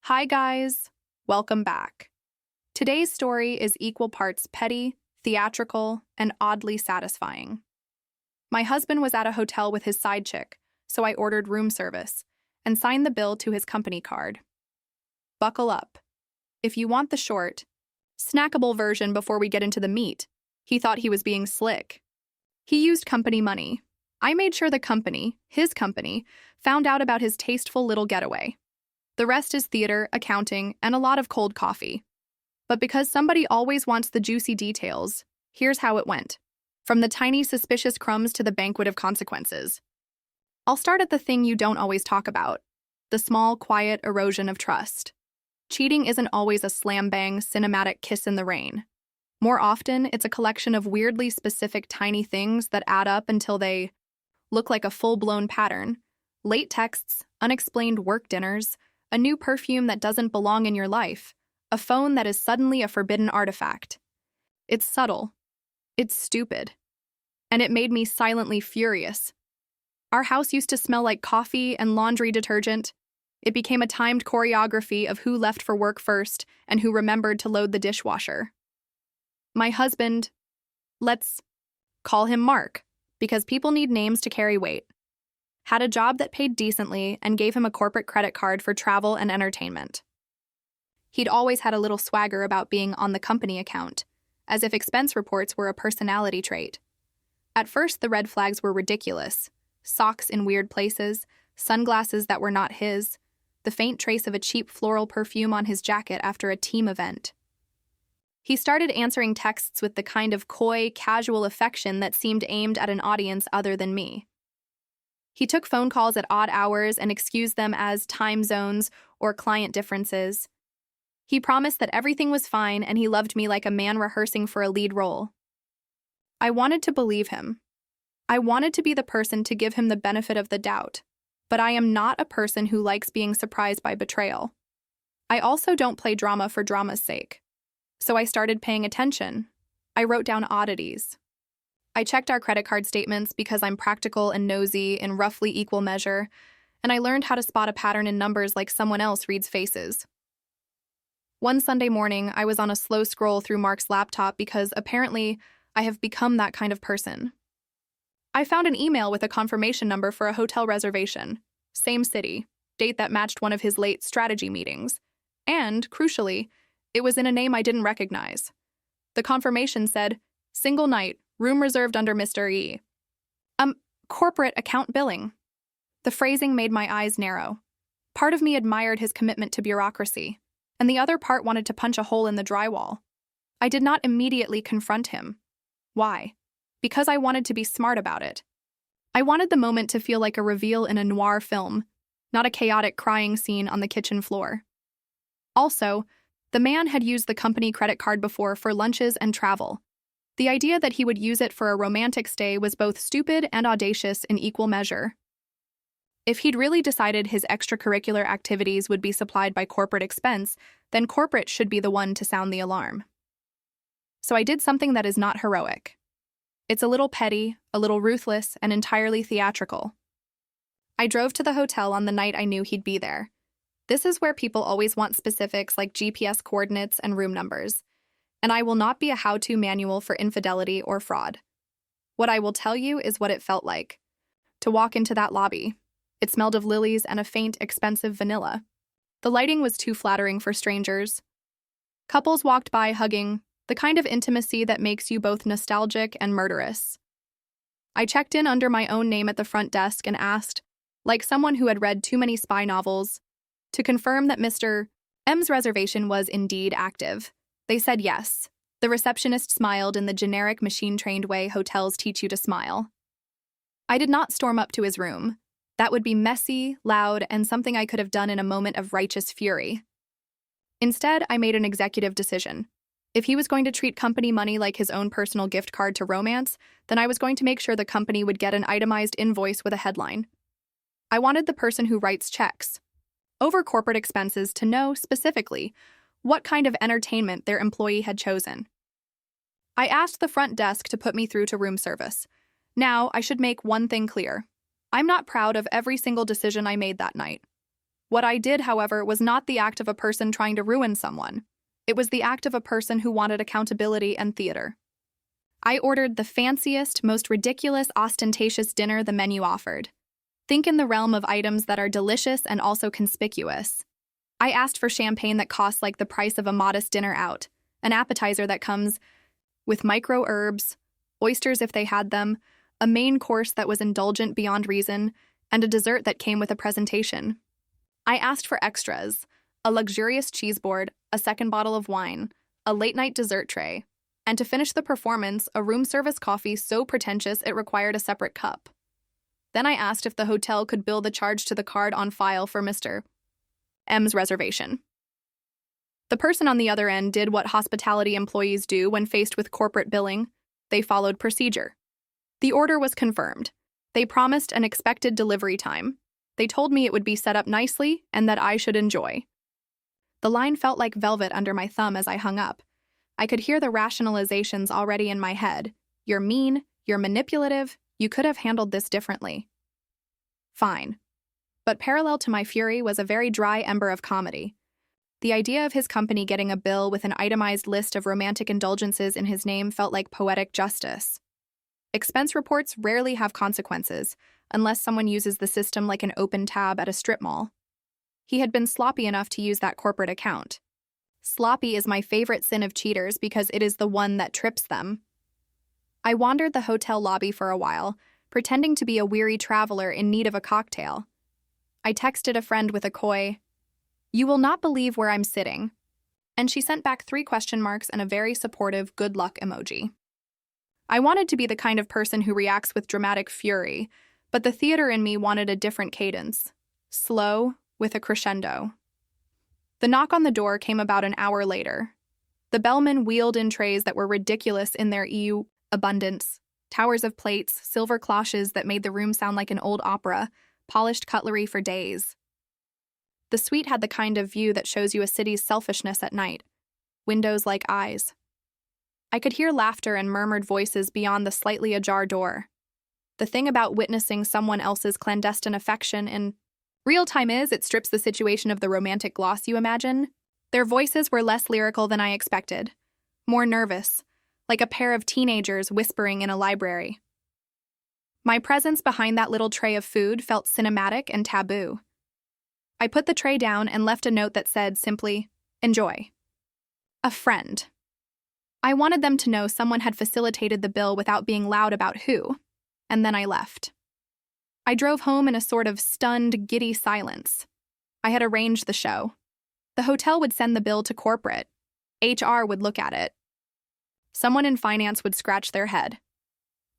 Hi, guys. Welcome back. Today's story is equal parts petty, theatrical, and oddly satisfying. My husband was at a hotel with his side chick, so I ordered room service and signed the bill to his company card. Buckle up. If you want the short, snackable version before we get into the meat, he thought he was being slick. He used company money. I made sure the company, his company, found out about his tasteful little getaway. The rest is theater, accounting, and a lot of cold coffee. But because somebody always wants the juicy details, here's how it went. From the tiny suspicious crumbs to the banquet of consequences. I'll start at the thing you don't always talk about, the small, quiet erosion of trust. Cheating isn't always a slam-bang, cinematic kiss in the rain. More often, it's a collection of weirdly specific tiny things that add up until they look like a full-blown pattern. Late texts, unexplained work dinners, a new perfume that doesn't belong in your life, a phone that is suddenly a forbidden artifact. It's subtle. It's stupid. And it made me silently furious. Our house used to smell like coffee and laundry detergent. It became a timed choreography of who left for work first and who remembered to load the dishwasher. My husband, let's call him Mark, because people need names to carry weight, had a job that paid decently and gave him a corporate credit card for travel and entertainment. He'd always had a little swagger about being on the company account, as if expense reports were a personality trait. At first, the red flags were ridiculous. Socks in weird places, sunglasses that were not his, the faint trace of a cheap floral perfume on his jacket after a team event. He started answering texts with the kind of coy, casual affection that seemed aimed at an audience other than me. He took phone calls at odd hours and excused them as time zones or client differences. He promised that everything was fine and he loved me like a man rehearsing for a lead role. I wanted to believe him. I wanted to be the person to give him the benefit of the doubt, but I am not a person who likes being surprised by betrayal. I also don't play drama for drama's sake. So I started paying attention. I wrote down oddities. I checked our credit card statements because I'm practical and nosy in roughly equal measure, and I learned how to spot a pattern in numbers like someone else reads faces. One Sunday morning, I was on a slow scroll through Mark's laptop because apparently I have become that kind of person. I found an email with a confirmation number for a hotel reservation, same city, date that matched one of his late strategy meetings, and, crucially, it was in a name I didn't recognize. The confirmation said, "Single night, room reserved under Mr. E." Corporate account billing. The phrasing made my eyes narrow. Part of me admired his commitment to bureaucracy, and the other part wanted to punch a hole in the drywall. I did not immediately confront him. Why? Because I wanted to be smart about it. I wanted the moment to feel like a reveal in a noir film, not a chaotic crying scene on the kitchen floor. Also, the man had used the company credit card before for lunches and travel. The idea that he would use it for a romantic stay was both stupid and audacious in equal measure. If he'd really decided his extracurricular activities would be supplied by corporate expense, then corporate should be the one to sound the alarm. So I did something that is not heroic. It's a little petty, a little ruthless, and entirely theatrical. I drove to the hotel on the night I knew he'd be there. This is where people always want specifics like GPS coordinates and room numbers, and I will not be a how-to manual for infidelity or fraud. What I will tell you is what it felt like to walk into that lobby. It smelled of lilies and a faint, expensive vanilla. The lighting was too flattering for strangers. Couples walked by hugging, the kind of intimacy that makes you both nostalgic and murderous. I checked in under my own name at the front desk and asked, like someone who had read too many spy novels, to confirm that Mr. M's reservation was indeed active. They said yes. The receptionist smiled in the generic machine-trained way hotels teach you to smile. I did not storm up to his room. That would be messy, loud, and something I could have done in a moment of righteous fury. Instead, I made an executive decision. If he was going to treat company money like his own personal gift card to romance, then I was going to make sure the company would get an itemized invoice with a headline. I wanted the person who writes checks over corporate expenses to know specifically what kind of entertainment their employee had chosen. I asked the front desk to put me through to room service. Now, I should make one thing clear. I'm not proud of every single decision I made that night. What I did, however, was not the act of a person trying to ruin someone. It was the act of a person who wanted accountability and theater. I ordered the fanciest, most ridiculous, ostentatious dinner the menu offered. Think in the realm of items that are delicious and also conspicuous. I asked for champagne that costs like the price of a modest dinner out, an appetizer that comes with micro herbs, oysters if they had them, a main course that was indulgent beyond reason, and a dessert that came with a presentation. I asked for extras, a luxurious cheese board, a second bottle of wine, a late-night dessert tray, and to finish the performance, a room service coffee so pretentious it required a separate cup. Then I asked if the hotel could bill the charge to the card on file for Mr. M's reservation. The person on the other end did what hospitality employees do when faced with corporate billing. They followed procedure. The order was confirmed. They promised an expected delivery time. They told me it would be set up nicely and that I should enjoy. The line felt like velvet under my thumb as I hung up. I could hear the rationalizations already in my head. You're mean, you're manipulative, you could have handled this differently. Fine. But parallel to my fury was a very dry ember of comedy. The idea of his company getting a bill with an itemized list of romantic indulgences in his name felt like poetic justice. Expense reports rarely have consequences, unless someone uses the system like an open tab at a strip mall. He had been sloppy enough to use that corporate account. Sloppy is my favorite sin of cheaters because it is the one that trips them. I wandered the hotel lobby for a while, pretending to be a weary traveler in need of a cocktail. I texted a friend with a coy, "You will not believe where I'm sitting," and she sent back 3 question marks and a very supportive good luck emoji. I wanted to be the kind of person who reacts with dramatic fury, but the theater in me wanted a different cadence, slow, with a crescendo. The knock on the door came about an hour later. The bellman wheeled in trays that were ridiculous in their EU abundance, towers of plates, silver cloches that made the room sound like an old opera, polished cutlery for days. The suite had the kind of view that shows you a city's selfishness at night, windows like eyes. I could hear laughter and murmured voices beyond the slightly ajar door. The thing about witnessing someone else's clandestine affection in real time is it strips the situation of the romantic gloss you imagine. Their voices were less lyrical than I expected, more nervous, like a pair of teenagers whispering in a library. My presence behind that little tray of food felt cinematic and taboo. I put the tray down and left a note that said simply, "Enjoy." A friend. I wanted them to know someone had facilitated the bill without being loud about who, and then I left. I drove home in a sort of stunned, giddy silence. I had arranged the show. The hotel would send the bill to corporate. HR would look at it. Someone in finance would scratch their head.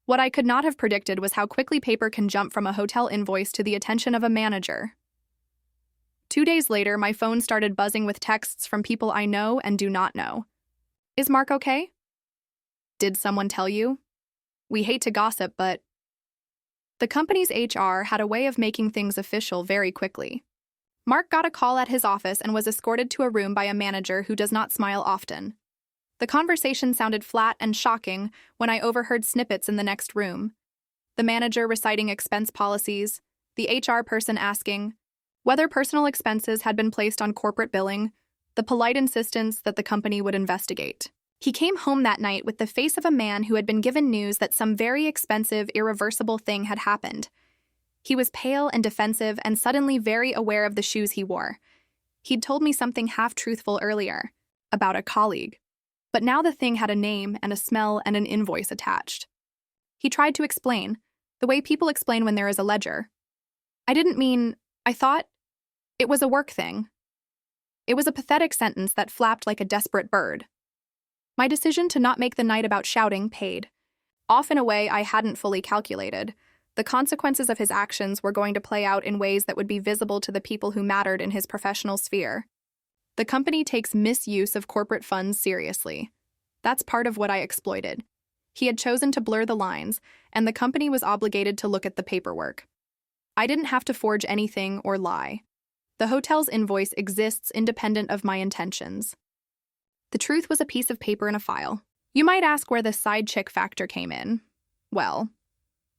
What I could not have predicted was how quickly paper can jump from a hotel invoice to the attention of a manager. 2 days later, my phone started buzzing with texts from people I know and do not know. "Is Mark okay? Did someone tell you? We hate to gossip, but..." The company's HR had a way of making things official very quickly. Mark got a call at his office and was escorted to a room by a manager who does not smile often. The conversation sounded flat and shocking when I overheard snippets in the next room. The manager reciting expense policies, the HR person asking whether personal expenses had been placed on corporate billing, the polite insistence that the company would investigate. He came home that night with the face of a man who had been given news that some very expensive, irreversible thing had happened. He was pale and defensive and suddenly very aware of the shoes he wore. He'd told me something half-truthful earlier, about a colleague. But now the thing had a name and a smell and an invoice attached. He tried to explain, the way people explain when there is a ledger. I thought it was a work thing. It was a pathetic sentence that flapped like a desperate bird. My decision to not make the night about shouting paid. Off in a way I hadn't fully calculated. The consequences of his actions were going to play out in ways that would be visible to the people who mattered in his professional sphere. The company takes misuse of corporate funds seriously. That's part of what I exploited. He had chosen to blur the lines, and the company was obligated to look at the paperwork. I didn't have to forge anything or lie. The hotel's invoice exists independent of my intentions. The truth was a piece of paper in a file. You might ask where the side chick factor came in. Well,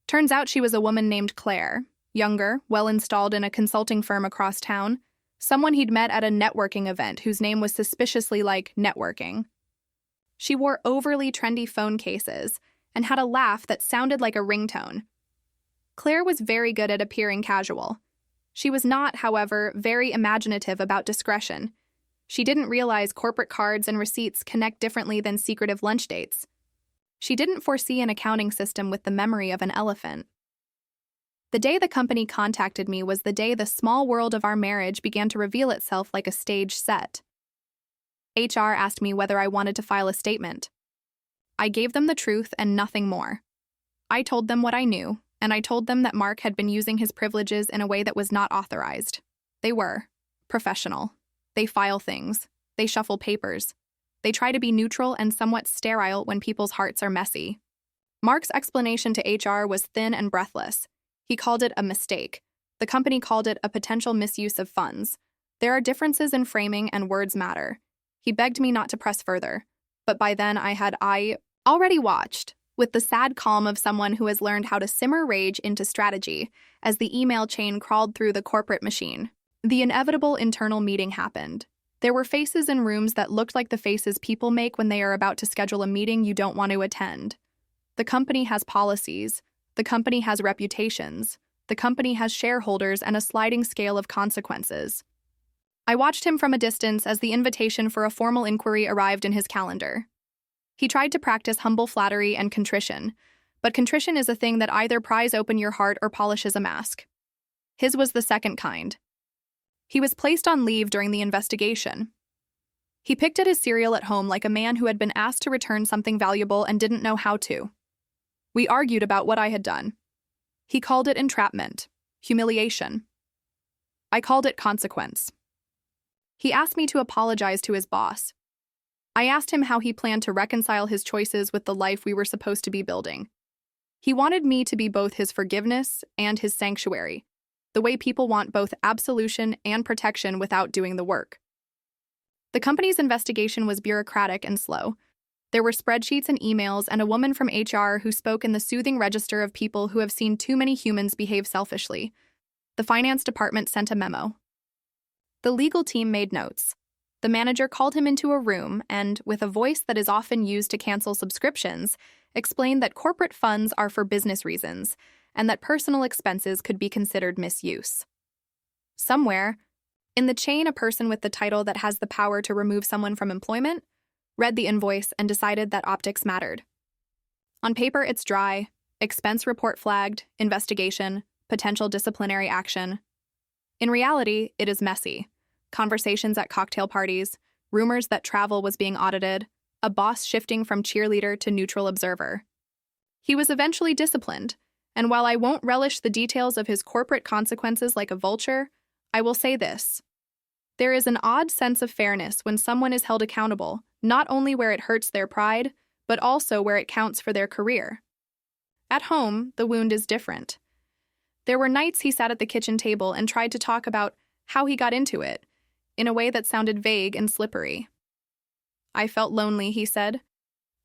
turns out she was a woman named Claire, younger, well-installed in a consulting firm across town. someone he'd met at a networking event whose name was suspiciously like networking. She wore overly trendy phone cases and had a laugh that sounded like a ringtone. Claire was very good at appearing casual. She was not, however, very imaginative about discretion. She didn't realize corporate cards and receipts connect differently than secretive lunch dates. She didn't foresee an accounting system with the memory of an elephant. The day the company contacted me was the day the small world of our marriage began to reveal itself like a stage set. HR asked me whether I wanted to file a statement. I gave them the truth and nothing more. I told them what I knew, and I told them that Mark had been using his privileges in a way that was not authorized. They were professional. They file things. They shuffle papers. They try to be neutral and somewhat sterile when people's hearts are messy. Mark's explanation to HR was thin and breathless. He called it a mistake. The company called it a potential misuse of funds. There are differences in framing and words matter. He begged me not to press further, but by then I already watched, with the sad calm of someone who has learned how to simmer rage into strategy, as the email chain crawled through the corporate machine. The inevitable internal meeting happened. There were faces in rooms that looked like the faces people make when they are about to schedule a meeting you don't want to attend. The company has policies. The company has reputations. The company has shareholders and a sliding scale of consequences. I watched him from a distance as the invitation for a formal inquiry arrived in his calendar. He tried to practice humble flattery and contrition, but contrition is a thing that either pries open your heart or polishes a mask. His was the second kind. He was placed on leave during the investigation. He picked at his cereal at home like a man who had been asked to return something valuable and didn't know how to. We argued about what I had done. He called it entrapment, humiliation. I called it consequence. He asked me to apologize to his boss. I asked him how he planned to reconcile his choices with the life we were supposed to be building. He wanted me to be both his forgiveness and his sanctuary, the way people want both absolution and protection without doing the work. The company's investigation was bureaucratic and slow. There were spreadsheets and emails and a woman from HR who spoke in the soothing register of people who have seen too many humans behave selfishly. The finance department sent a memo. The legal team made notes. The manager called him into a room and, with a voice that is often used to cancel subscriptions, explained that corporate funds are for business reasons and that personal expenses could be considered misuse. Somewhere, in the chain, a person with the title that has the power to remove someone from employment read the invoice and decided that optics mattered. On paper, it's dry, expense report flagged, investigation, potential disciplinary action. In reality, it is messy. Conversations at cocktail parties, rumors that travel was being audited, a boss shifting from cheerleader to neutral observer. He was eventually disciplined, and while I won't relish the details of his corporate consequences like a vulture, I will say this. There is an odd sense of fairness when someone is held accountable, not only where it hurts their pride, but also where it counts for their career. At home, the wound is different. There were nights he sat at the kitchen table and tried to talk about how he got into it, in a way that sounded vague and slippery. I felt lonely, he said.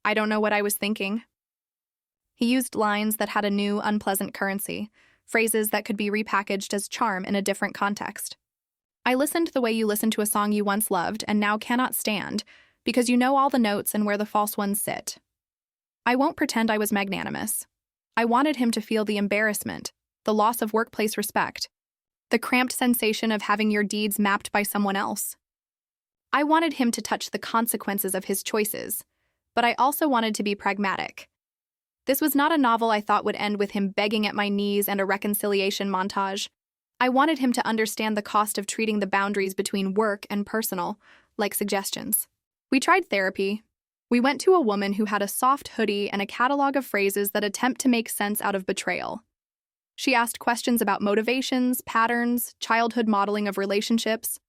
I don't know what I was thinking. He used lines that had a new, unpleasant currency, phrases that could be repackaged as charm in a different context. I listened the way you listen to a song you once loved and now cannot stand, because you know all the notes and where the false ones sit. I won't pretend I was magnanimous. I wanted him to feel the embarrassment, the loss of workplace respect, the cramped sensation of having your deeds mapped by someone else. I wanted him to touch the consequences of his choices, but I also wanted to be pragmatic. This was not a novel I thought would end with him begging at my knees and a reconciliation montage. I wanted him to understand the cost of treating the boundaries between work and personal, like suggestions. We tried therapy. We went to a woman who had a soft hoodie and a catalog of phrases that attempt to make sense out of betrayal. She asked questions about motivations, patterns, childhood modeling of relationships,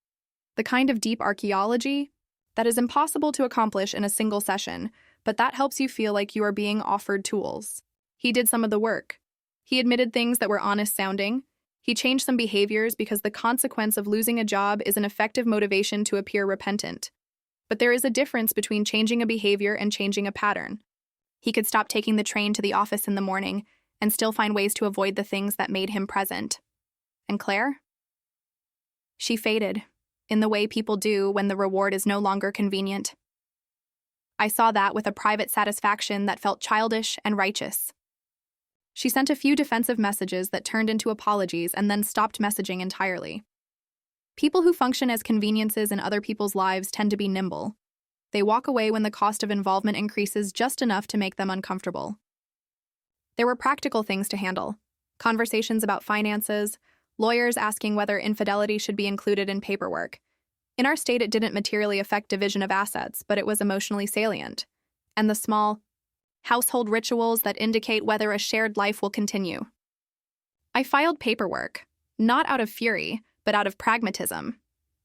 the kind of deep archaeology that is impossible to accomplish in a single session, but that helps you feel like you are being offered tools. He did some of the work. He admitted things that were honest sounding. He changed some behaviors because the consequence of losing a job is an effective motivation to appear repentant. But there is a difference between changing a behavior and changing a pattern. He could stop taking the train to the office in the morning and still find ways to avoid the things that made him present. And Claire? She faded. in the way people do when the reward is no longer convenient. I saw that with a private satisfaction that felt childish and righteous. She sent a few defensive messages that turned into apologies and then stopped messaging entirely. People who function as conveniences in other people's lives tend to be nimble. They walk away when the cost of involvement increases just enough to make them uncomfortable. There were practical things to handle: conversations about finances, lawyers asking whether infidelity should be included in paperwork. In our state, it didn't materially affect division of assets, but it was emotionally salient. And the small household rituals that indicate whether a shared life will continue. I filed paperwork, not out of fury, but out of pragmatism.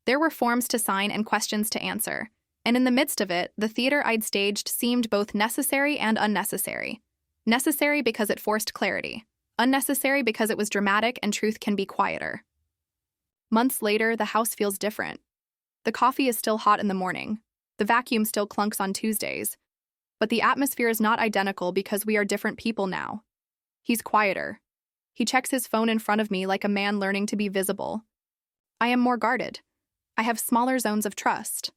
There were forms to sign and questions to answer, and in the midst of it, the theater I'd staged seemed both necessary and unnecessary. Necessary because it forced clarity, unnecessary because it was dramatic and truth can be quieter. Months later, the house feels different. The coffee is still hot in the morning. The vacuum still clunks on Tuesdays. But the atmosphere is not identical because we are different people now. He's quieter. He checks his phone in front of me like a man learning to be visible. I am more guarded. I have smaller zones of trust.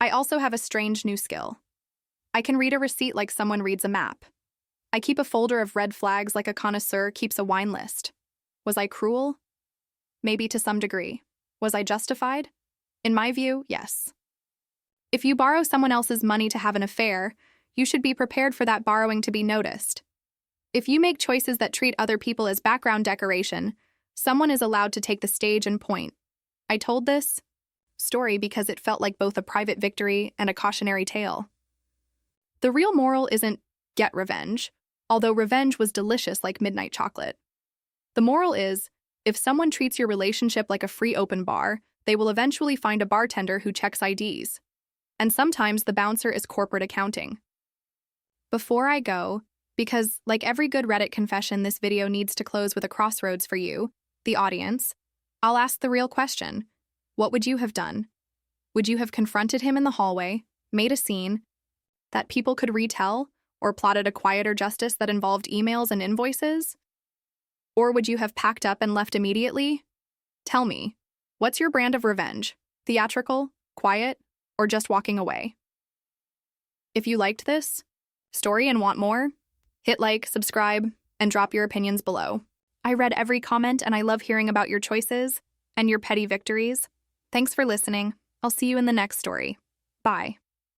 I also have a strange new skill. I can read a receipt like someone reads a map. I keep a folder of red flags like a connoisseur keeps a wine list. Was I cruel? Maybe to some degree. Was I justified? In my view, yes. If you borrow someone else's money to have an affair, you should be prepared for that borrowing to be noticed. If you make choices that treat other people as background decoration, someone is allowed to take the stage and point. I told this story because it felt like both a private victory and a cautionary tale. The real moral isn't get revenge, although revenge was delicious like midnight chocolate. The moral is, if someone treats your relationship like a free open bar, they will eventually find a bartender who checks IDs. And sometimes the bouncer is corporate accounting. Before I go, because like every good Reddit confession, this video needs to close with a crossroads for you, the audience, I'll ask the real question. What would you have done? Would you have confronted him in the hallway, made a scene that people could retell, or plotted a quieter justice that involved emails and invoices? Or would you have packed up and left immediately? Tell me, what's your brand of revenge? Theatrical, quiet, or just walking away? If you liked this story and want more, hit like, subscribe, and drop your opinions below. I read every comment and I love hearing about your choices and your petty victories. Thanks for listening. I'll see you in the next story. Bye.